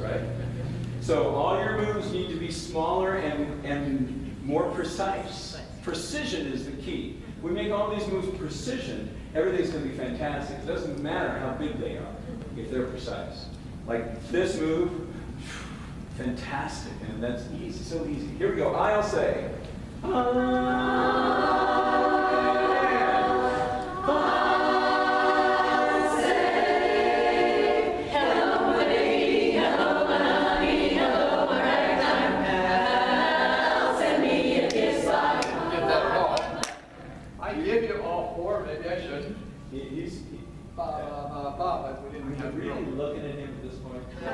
right? So all your moves need to be smaller and more precise. Precision is the key. We make all these moves precision, everything's going to be fantastic. It doesn't matter how big they are if they're precise. Like this move, fantastic, and that's easy, so easy. Here we go. I'll say. Really looking at him at this point. I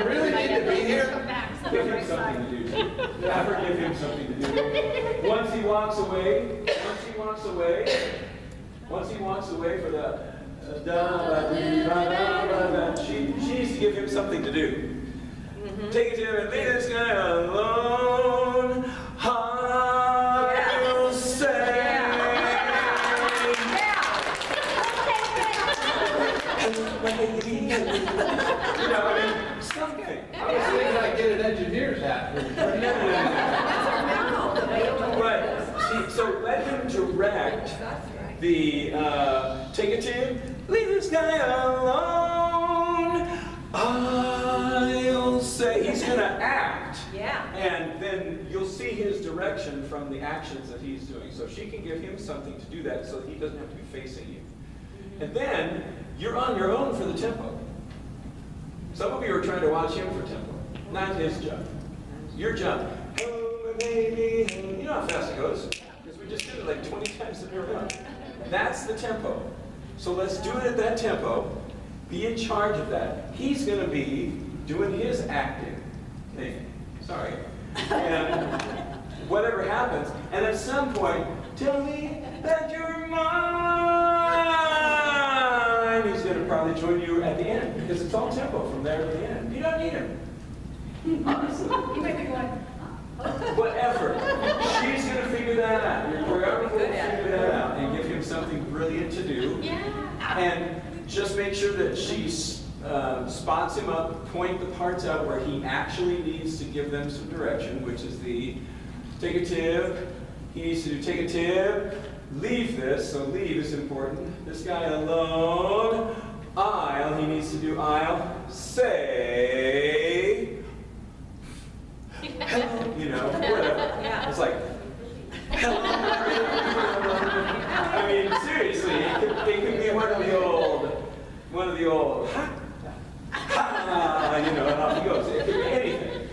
really need to be here. Give him something to do. Never give him something to do. Once he walks away for the she needs to give him something to do. Take it to him and leave this guy alone. I'll say. You know, I mean, something. I was thinking I'd get an engineer's hat. Right. See, so let him direct the take it to him. Leave this guy alone. I'll say. He's going to act. Yeah. And then you'll see his direction from the actions that he's doing. So she can give him something to do that so he doesn't have to be facing you. And then you're on your own for the tempo. Some of you are trying to watch him for tempo, not his jump. Your jump. Oh, baby. You know how fast it goes, because we just did it like 20 times in a row. That's the tempo. So let's do it at that tempo. Be in charge of that. He's going to be doing his acting thing. Sorry. And whatever happens, and at some point, tell me that you're mine. He's going to probably join you at the end, because it's all tempo from there to the end. You don't need him. Honestly. You might be going, Whatever. She's going to figure that out. Your choreographer will figure that out and give him something brilliant to do. yeah. And just make sure that she spots him up, point the parts out where he actually needs to give them some direction, which is the take a tip. He needs to do take a tip. Leave this, so leave is important. This guy alone. I'll, he needs to do I'll. Say. Hello, you know, whatever. Yeah. It's like, hello. I mean, seriously, it could be one of the old, ha, you know, and off he goes. It could be anything.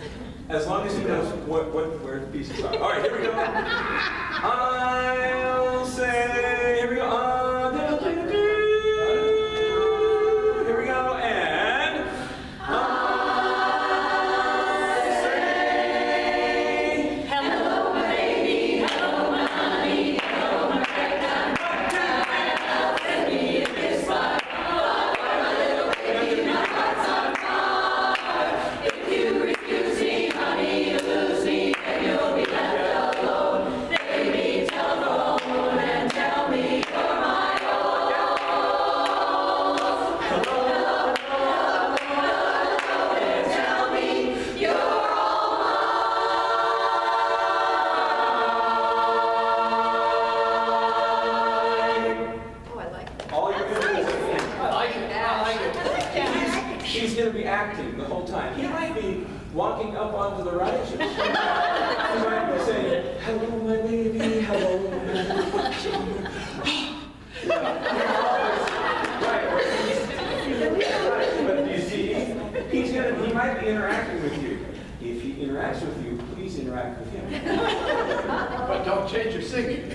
As long as he knows where the pieces are. All right, here we go. I'll say, here we go. Here we go, and I'll say, Hello, baby. Hello, my honey. Hello, my ragtime. Send me a kiss, my little baby. My heart's on fire. If you refuse me, honey, you lose me, and you'll be left alone. Baby, telephone and tell me you're my own. Hello, and tell me you're all mine. Oh, I like that. all you're going to do is I like it. I like it. he's going to be acting the whole time. He might be walking up onto the right. He might be saying, hello, my baby, hello, my baby. Right, but you see, he might be interacting with you. If he interacts with you, please interact with him. But don't change your singing.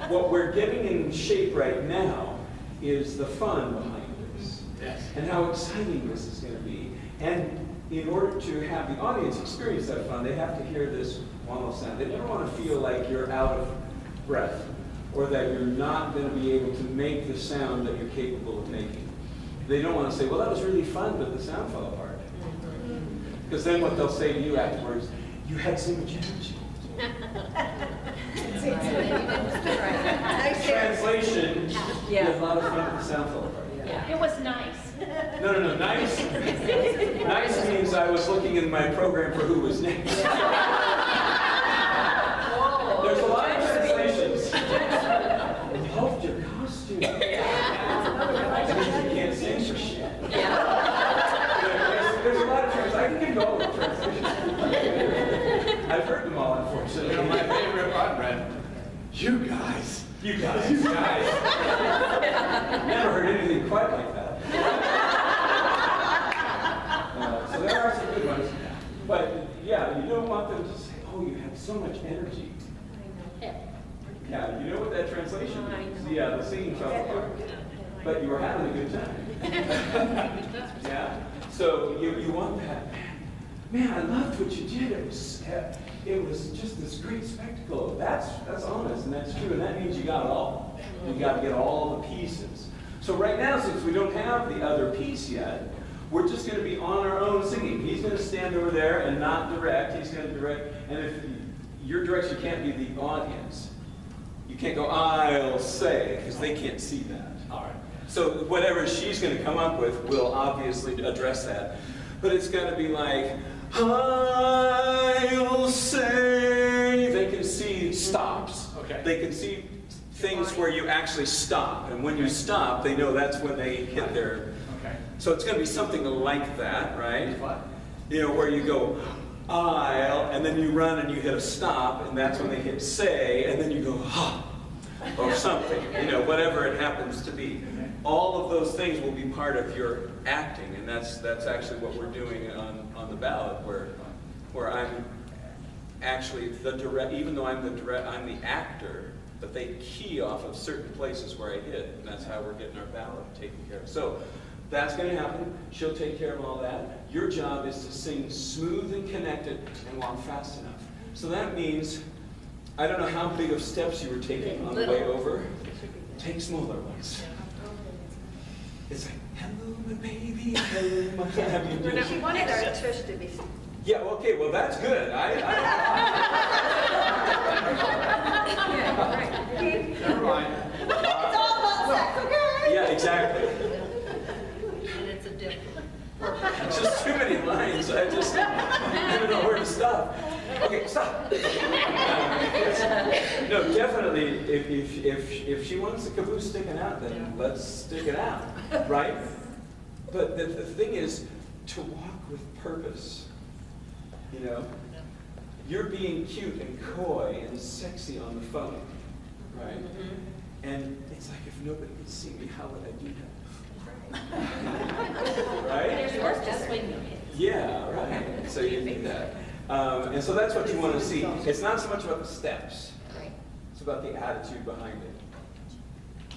What we're getting in shape right now is the fun behind this. Yes. And how exciting this is going to be. And in order to have the audience experience that fun, they have to hear this one-off sound. They never want to feel like you're out of breath or that you're not going to be able to make the sound that you're capable of making. They don't want to say, well, that was really fun, but the sound fell apart. Because then what they'll say to you afterwards, you had so much energy. Translation, you had a lot of fun, but the sound fell apart. Yeah. It was nice. No. Nice. Nice means I was looking in my program for who was next. There's a lot of translations. Loved your costume. That means you can't sing for shit. There's a lot of translations. I can give you all the translations. I've heard them all, unfortunately. You know, my favorite one, Brent. You guys. You guys. Never heard anything quite like that. So there are some good ones. But yeah, you don't want them to say, oh, you have so much energy. Yeah, you know what that translation means? Yeah, the singing fell apart. But you were having a good time. Yeah? So you want that. Man, I loved what you did. It was just this great spectacle. That's honest and that's true. And that means you got it all. You got to get all the pieces. So right now, since we don't have the other piece yet, we're just going to be on our own singing. He's going to stand over there and not direct. He's going to direct. And if your direction can't be the audience, you can't go, I'll say, because they can't see that. All right. So whatever she's going to come up with will obviously address that. But it's going to be like, I'll say. They can see stops. Okay. They can see things where you actually stop. And when you stop, they know that's when they hit their... Okay. So it's going to be something like that, right? What? You know, where you go, I'll, and then you run and you hit a stop, and that's when they hit say, and then you go, ha, or something, you know, whatever it happens to be. All of those things will be part of your acting, and that's actually what we're doing on the ballot, where I'm actually the direct, even though I'm the actor, but they key off of certain places where I hit, and that's how we're getting our ballot taken care of. So that's going to happen. She'll take care of all that. Your job is to sing smooth and connected and walk fast enough. So that means, I don't know how big of steps you were taking on the way over. Take smaller ones. It's like, hello, my baby, hello, my baby. She wanted our Trish to be. Yeah, okay, well, that's good. Never mind. It's all about sex, okay? Yeah, exactly. And it's a different. It's just too many lines. I don't know where to stop. Okay, stop. No, definitely, if she wants the caboose sticking out, then let's stick it out, right? But the thing is to walk with purpose. You know, you're being cute and coy and sexy on the phone, right? And it's like, if nobody could see me, how would I do that? Right? Yeah, right. So you do that. And so that's what you want to see. It's not so much about the steps. It's about the attitude behind it.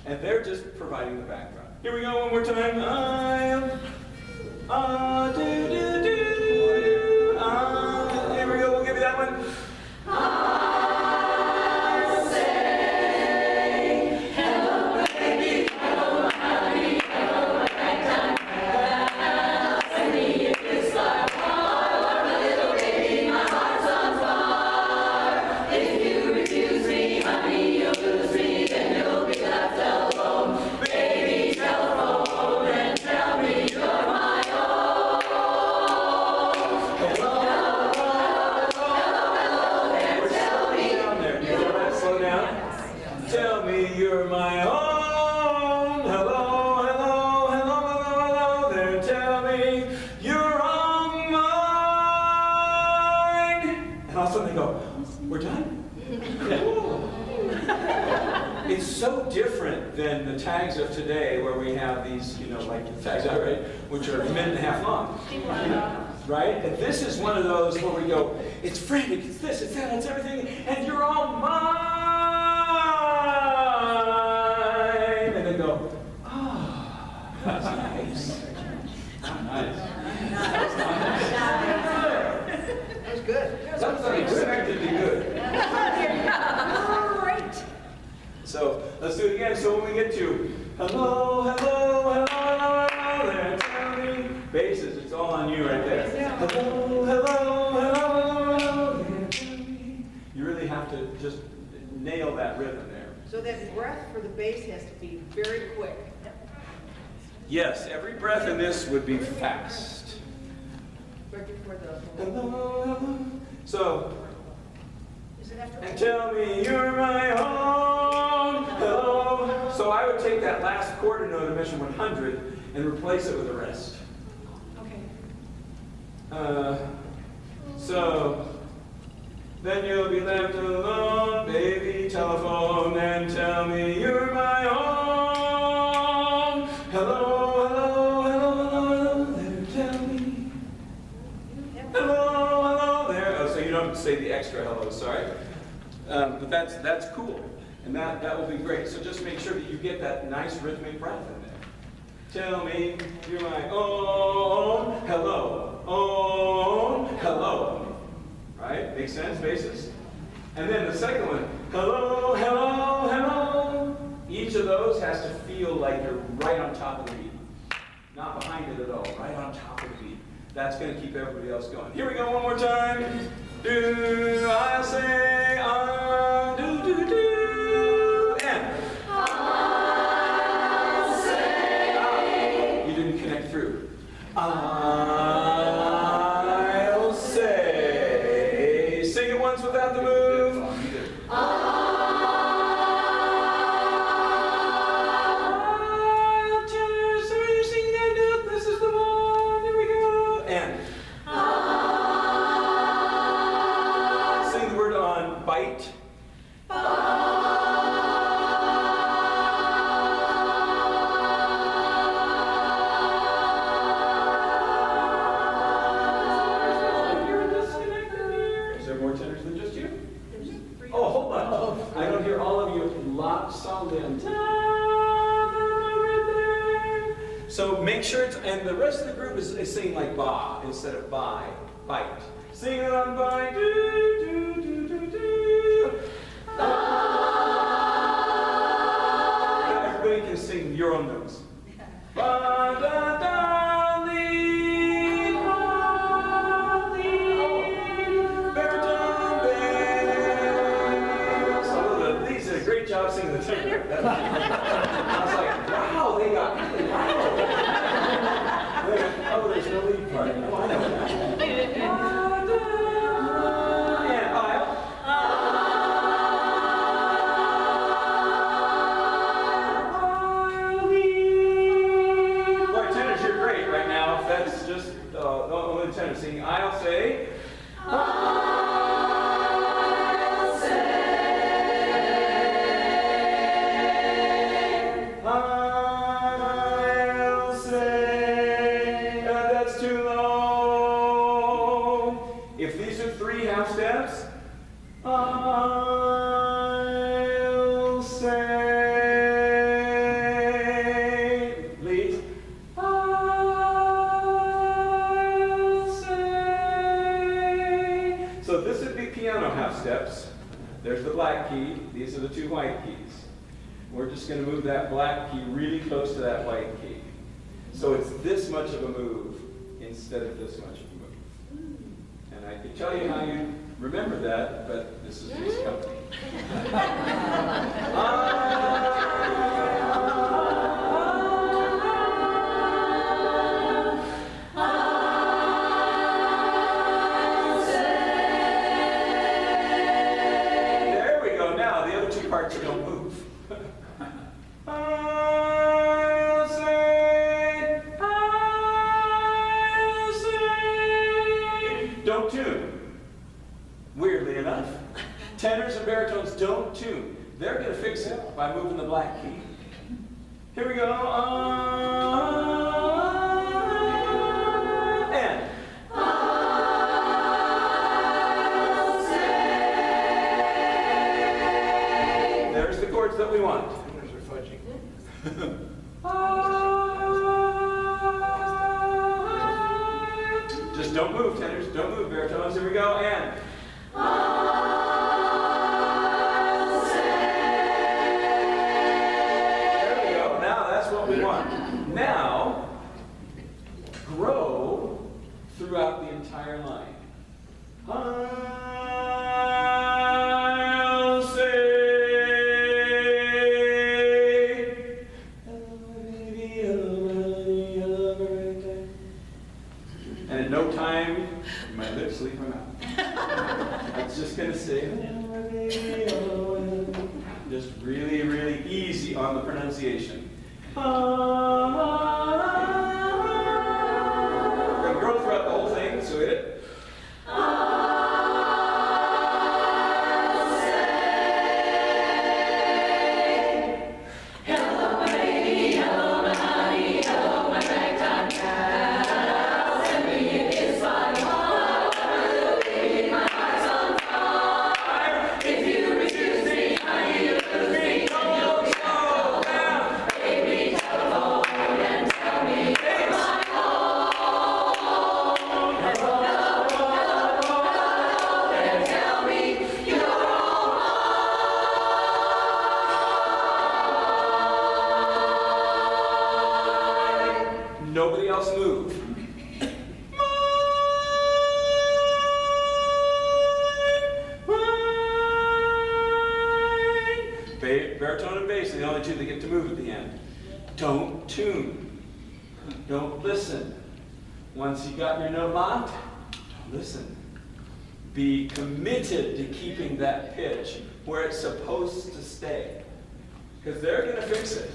And they're just providing the background. Here we go one more time. Here we go. We'll give you that one. Tell me you're my own. Hello, hello, hello, hello, hello there. Tell me you're all mine. And all of a sudden they go, we're done? Cool. It's so different than the tags of today where we have these, you know, like the tags out, right, which are a minute and a half long. Right? And this is one of those where we go, it's frantic, it's this, it's that, it's everything, and you're all mine. And they go, ah, oh, that's nice. Nice. That was good. That was unexpectedly good. Great. So let's do it again. So when we get to hello, hello, hello, hello, hello there, tell me. Basses, it's all on you right there. Hello, hello, hello, hello there, tell me. You really have to just nail that rhythm there. So that breath for the bass has to be very quick. Yes, every breath in this would be fast. Right before the. So, Is it after? and tell me you're my home. Hello. So I would take that last quarter note of measure 100 and replace it with the rest. Okay. So, then you'll be left alone, baby, telephone, and tell me you're my home. Hello, hello, hello, hello, there, tell me. Hello, hello, there. Oh, so you don't say the extra hello, sorry. But that's cool, and that will be great. So just make sure that you get that nice rhythmic breath in there. Tell me you're my own, hello, own, hello. Right? Makes sense, basis? And then the second one, hello, hello, hello. Each of those has to feel like you're right on top of the beat. Not behind it at all, right on top of the beat. That's going to keep everybody else going. Here we go one more time. Do, I'll say, do, do, do, and. I'll say. You didn't connect through. I'll say. Sing it once without the move. I'll tell. So you sing that note. This is the one. Here we go. And. Sing the word on bite. Is there more tenors than just you? Oh, hold on. I don't hear all of you loud solidly on top right there. So make sure it's, and the rest of the group is singing like ba instead of bite. Sing it on bite. Do, do, do, do, do. Now everybody can sing your own notes. Ba, da, da, lee, ha, lee, baritone bass. Oh, these did a great job singing the tenor. I was like, wow, they got really loud. Oh, there's no lead part. Oh, I know that. And I'll. Boy, tenors, you're great right now. If that's just only the tenor singing, I'll say. I'll say. I'll say. That's too low. If these are 3 half steps, I'll say. Leads. I'll say. So this would be piano half steps. There's the black key. These are the 2 white keys. We're just going to move that black key really close to that white key. So it's this much of a move instead of this much of a move. And I could tell you how you remember that, but this is just company. There we go. Now the other 2 parts don't move. I'll say, don't tune. Weirdly enough, tenors and baritones don't tune. They're going to fix it by moving the black key. Here we go. And. I'll say. There's the chords that we want. Tenors are fudging. Just don't move, tenors. Don't move, baritones. Here we go. And. I'll say. There we go. Now that's what we want. Now, grow throughout the entire line. I'll say. Hello, baby, hello, in no time, my lips leave my mouth. It's just going to say, just really, really easy on the pronunciation. We're going to grow throughout the whole thing, so hit it. Nobody else move. Baritone and bass are the only two that get to move at the end. Don't tune. Don't listen. Once you got your note locked, don't listen. Be committed to keeping that pitch where it's supposed to stay. Because they're going to fix it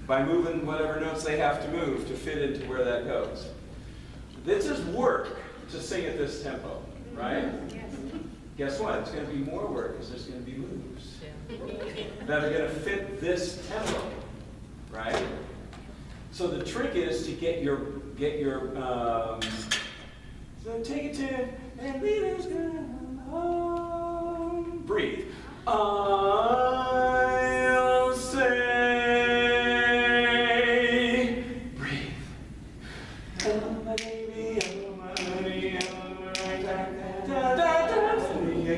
by moving whatever notes they have to move to fit into where that goes. This is work to sing at this tempo, right? Guess what? It's going to be more work because there's going to be moves that are going to fit this tempo, right? So the trick is to get your so take it to and leaders come home. Breathe. I'll say, breathe. Hello, my baby, hello, my honey, hello, my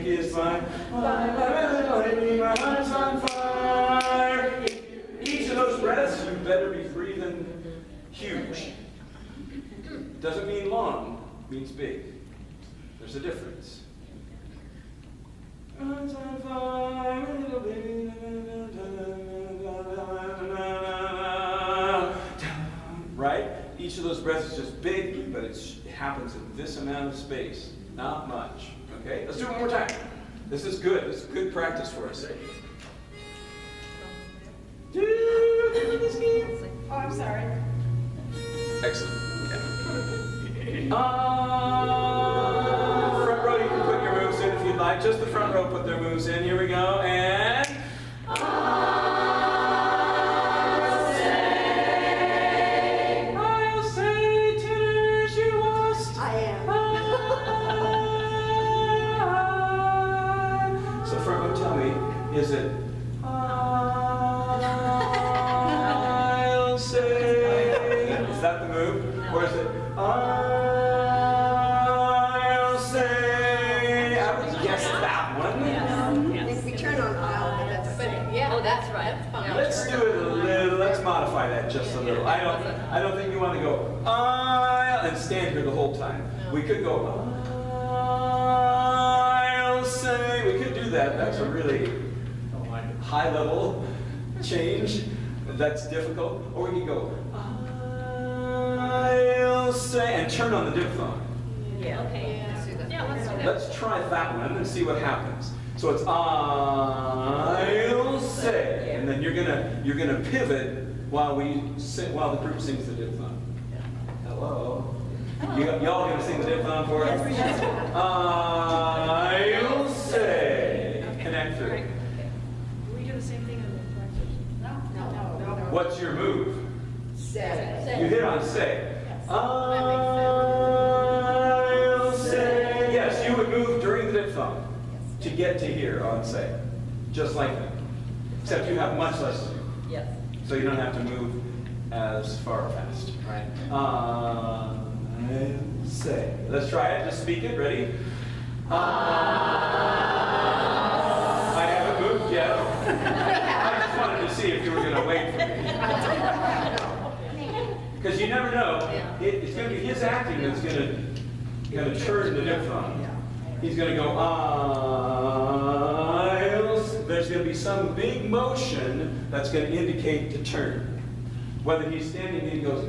kiss my baby, my heart's on fire. Each of those breaths, you better be breathing huge. Doesn't mean long, means big. There's a difference. Heart's on fire, little baby. Right? Each of those breaths is just big, but it happens in this amount of space. Not much. Okay? Let's do it one more time. This is good. This is good practice for us. Oh, I'm sorry. Excellent. Okay. Front row, you can put your moves in if you'd like. Just the front row put their moves in. Here we go. And I'll say tenors you lost. I am. So front row, tell me, is it I'll say? Is that the move? Or is it I'll say? I would guess that one. If we turn on aisle, but that's Yeah. Oh, that's right. Let's do it a little. Let's modify that just a little. I don't think you want to go and stand here the whole time. We could go I'll say. We could do that. That's a really high level change. That's difficult. Or we could go I'll say and turn on the diphthong. Yeah. Okay. Let's do that. Yeah, let's do that. Let's try that one and see what happens. So it's I'll say, and then you're gonna pivot while the group sings the diphthong. Hello. Y'all gonna sing the diphthong for us? I'll say. Connect through. Do we do the same thing in the practice? No. What's your move? Say. You hit on say. I'll say. Yes, you would move during the diphthong to get to here on say. Just like that. Except you have much less to do. Yes. So you don't have to move as far or fast. Right? I'll say. Let's try it. Just speak it. Ready? I haven't moved yet. I just wanted to see if you were going to wait for me. Because you never know. It's going to be his acting that's going to turn the diphthong. He's going to go, there's going to be some big motion that's going to indicate the turn. Whether he's standing and he goes,